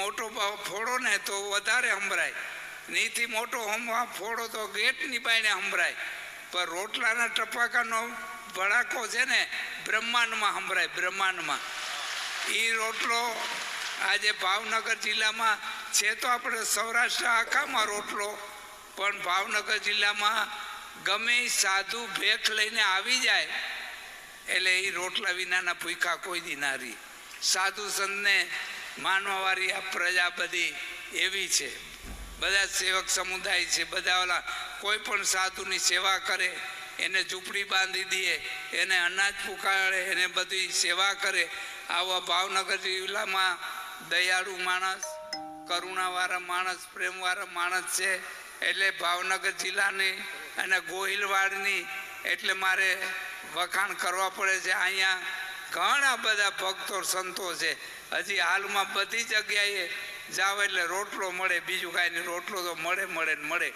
મોટો ફોડો ને તો વધારે સંભળાય, નીથી મોટો ફોડો તો ગેટની બાઈને સંભળાય, પણ રોટલાના ટપાકાનો ભડાકો છે ને બ્રહ્માંડમાં સંભળાય, બ્રહ્માંડમાં. એ રોટલો આજે ભાવનગર જિલ્લામાં છે તો આપણે સૌરાષ્ટ્ર આખામાં રોટલો, પણ ભાવનગર જિલ્લામાં ગમે સાધુ ભેખ લઈને આવી જાય એટલે એ રોટલા વિનાના ભૂખા કોઈ દી ના રહી. સાધુ સંતને માનવાવાળી આ પ્રજા બધી એવી છે, બધા સેવક સમુદાય છે, બધા ઓલા કોઈ પણ સાધુની સેવા કરે, એને ઝૂંપડી બાંધી દે, એને અનાજ પુકાળે, એને બધી સેવા કરે. આવા ભાવનગર જિલ્લામાં દયાળુ માણસ, કરુણાવાળા માણસ, પ્રેમવાળા માણસ છે. એટલે ભાવનગર જિલ્લાની અને ગોહિલવાડની એટલે મારે વખાણ કરવા પડે છે. અહીંયા ઘણા બધા ભક્તો સંતો છે. હજી હાલમાં બધી જગ્યાએ જાવ એટલે રોટલો મળે, બીજું કાંઈ નહીં, રોટલો તો મળે ને મળે.